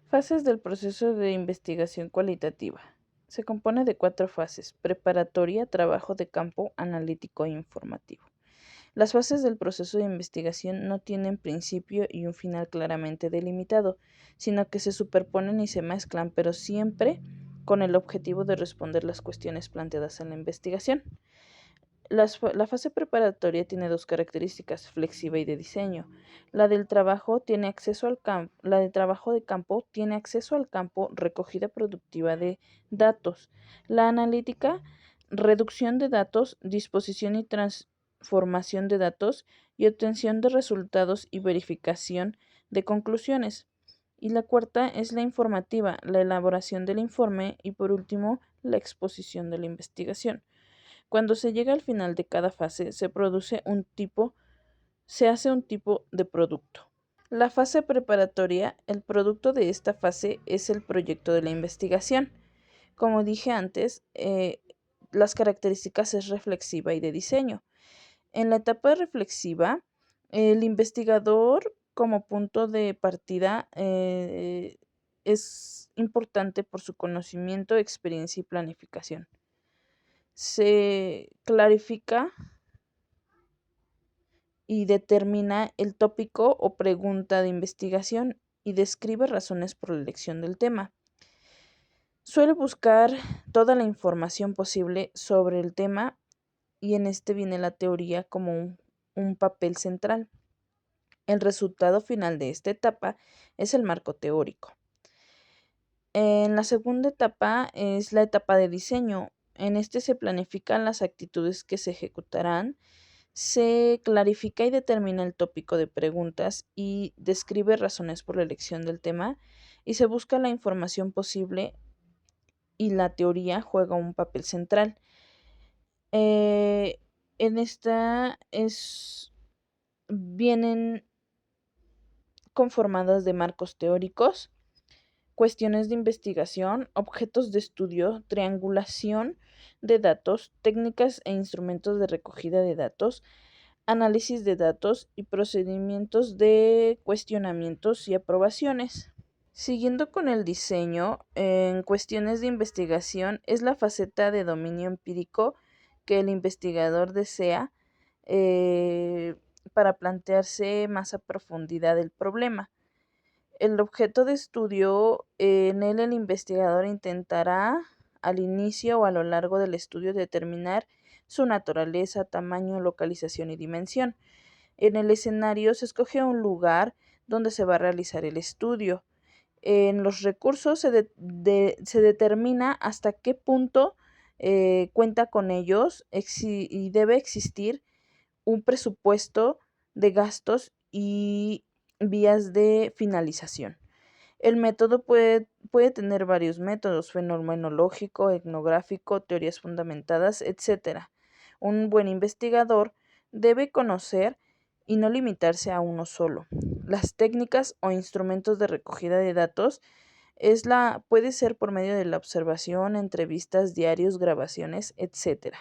Fases del proceso de investigación cualitativa. Se compone de 4 fases: preparatoria, trabajo de campo, analítico e informativo. Las fases del proceso de investigación no tienen principio y un final claramente delimitado, sino que se superponen y se mezclan, pero siempre con el objetivo de responder las cuestiones planteadas en la investigación. La fase preparatoria tiene dos características: flexiva y de diseño. La del trabajo de campo tiene acceso al campo, recogida productiva de datos. La analítica, reducción de datos, disposición y transformación de datos y obtención de resultados y verificación de conclusiones. Y la cuarta es la informativa, la elaboración del informe y por último la exposición de la investigación. Cuando se llega al final de cada fase, se hace un tipo de producto. La fase preparatoria, el producto de esta fase es el proyecto de la investigación. Como dije antes, las características es reflexiva y de diseño. En la etapa reflexiva, el investigador como punto de partida es importante por su conocimiento, experiencia y planificación. Se clarifica y determina el tópico o pregunta de investigación y describe razones por la elección del tema. Suele buscar toda la información posible sobre el tema y en este viene la teoría como un papel central. El resultado final de esta etapa es el marco teórico. En la segunda etapa es la etapa de diseño. En este se planifican las actitudes que se ejecutarán, se clarifica y determina el tópico de preguntas y describe razones por la elección del tema y se busca la información posible y la teoría juega un papel central. Eh, en esta vienen conformadas de marcos teóricos, cuestiones de investigación, objetos de estudio, triangulación de datos, técnicas e instrumentos de recogida de datos, análisis de datos y procedimientos de cuestionamientos y aprobaciones. Siguiendo con el diseño, en cuestiones de investigación es la faceta de dominio empírico que el investigador desea eh, para plantearse más a profundidad el problema. El objeto de estudio, en él el investigador intentará al inicio o a lo largo del estudio determinar su naturaleza, tamaño, localización y dimensión. En el escenario se escoge un lugar donde se va a realizar el estudio. En los recursos se determina hasta qué punto cuenta con ellos y debe existir un presupuesto de gastos y vías de finalización. El método puede tener varios métodos: fenomenológico, etnográfico, teorías fundamentadas, etc. Un buen investigador debe conocer y no limitarse a uno solo. Las técnicas o instrumentos de recogida de datos puede ser por medio de la observación, entrevistas, diarios, grabaciones, etc.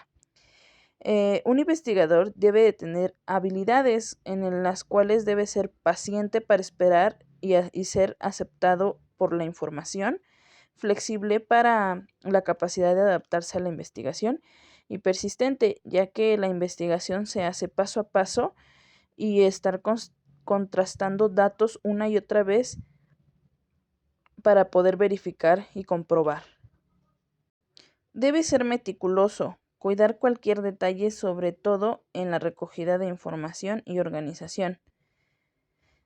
Un investigador debe de tener habilidades en las cuales debe ser paciente para esperar y ser aceptado por la información, flexible para la capacidad de adaptarse a la investigación y persistente, ya que la investigación se hace paso a paso y estar contrastando datos una y otra vez para poder verificar y comprobar. Debe ser meticuloso, cuidar cualquier detalle, sobre todo en la recogida de información y organización.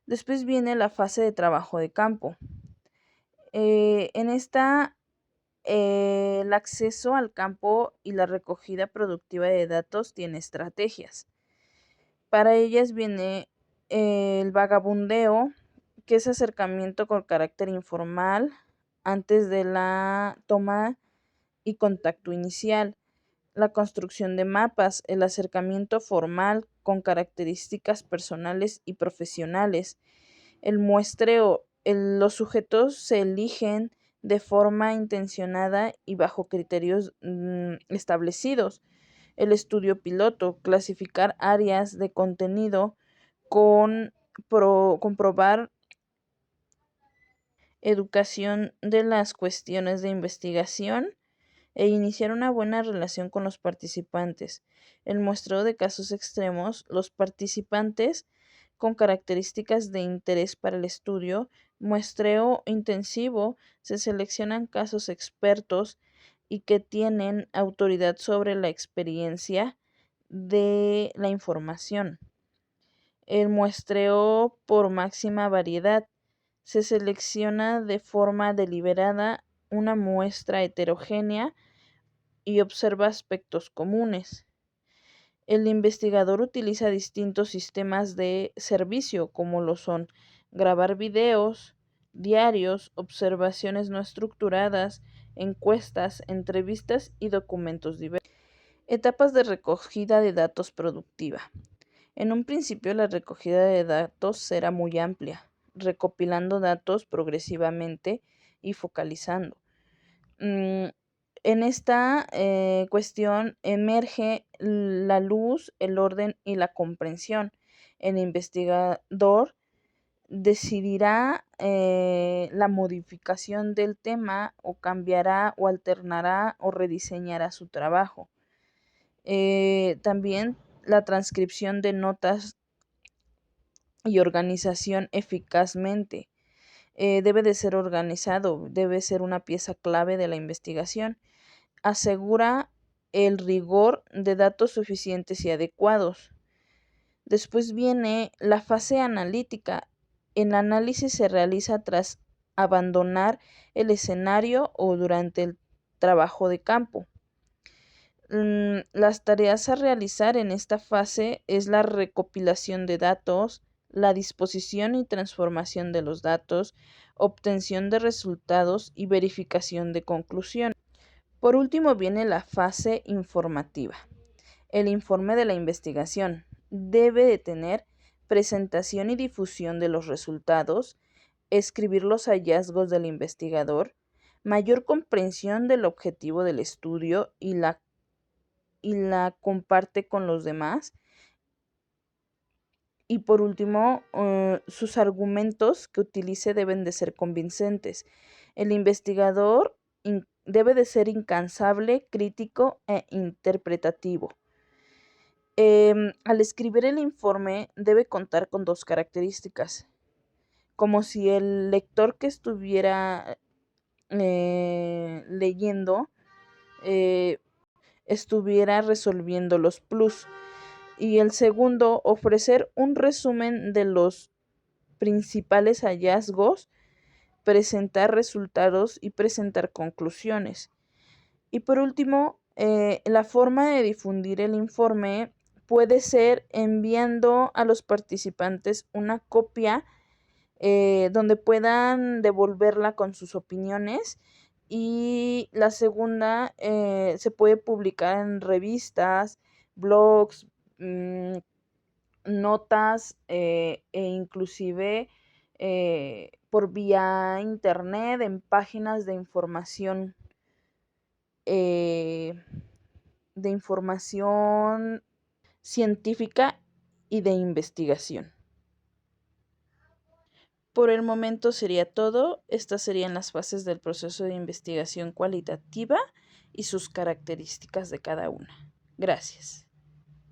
Después viene la fase de trabajo de campo. En esta, el acceso al campo y la recogida productiva de datos tiene estrategias. Para ellas viene el vagabundeo, que es acercamiento con carácter informal antes de la toma y contacto inicial. La construcción de mapas, el acercamiento formal con características personales y profesionales. El muestreo, los sujetos se eligen de forma intencionada y bajo criterios establecidos. El estudio piloto, clasificar áreas de contenido, comprobar educación de las cuestiones de investigación e iniciar una buena relación con los participantes. El muestreo de casos extremos, los participantes con características de interés para el estudio, muestreo intensivo, se seleccionan casos expertos y que tienen autoridad sobre la experiencia de la información. El muestreo por máxima variedad. Se selecciona de forma deliberada una muestra heterogénea y observa aspectos comunes. El investigador utiliza distintos sistemas de servicio, como lo son grabar videos, diarios, observaciones no estructuradas, encuestas, entrevistas y documentos diversos. Etapas de recogida de datos productiva. En un principio, la recogida de datos será muy amplia, recopilando datos progresivamente y focalizando. En esta cuestión emerge la luz, el orden y la comprensión. El investigador decidirá la modificación del tema o cambiará o alternará o rediseñará su trabajo. También la transcripción de notas y organización eficazmente. Debe de ser organizado, debe ser una pieza clave de la investigación. Asegura el rigor de datos suficientes y adecuados. Después viene la fase analítica. El análisis se realiza tras abandonar el escenario o durante el trabajo de campo. Las tareas a realizar en esta fase es la recopilación de datos, la disposición y transformación de los datos, obtención de resultados y verificación de conclusiones. Por último viene la fase informativa. El informe de la investigación debe de tener presentación y difusión de los resultados, escribir los hallazgos del investigador, mayor comprensión del objetivo del estudio y la comparte con los demás. Y por último, sus argumentos que utilice deben de ser convincentes. El investigador debe de ser incansable, crítico e interpretativo. Al escribir el informe debe contar con dos características, como si el lector que estuviera leyendo estuviera resolviendo los plus. Y el segundo, ofrecer un resumen de los principales hallazgos, presentar resultados y presentar conclusiones. Y por último, la forma de difundir el informe puede ser enviando a los participantes una copia donde puedan devolverla con sus opiniones. Y la segunda se puede publicar en revistas, blogs, notas e inclusive por vía internet en páginas eh, de información científica y de investigación. Por el momento sería todo. Estas serían las fases del proceso de investigación cualitativa y sus características de cada una. Gracias.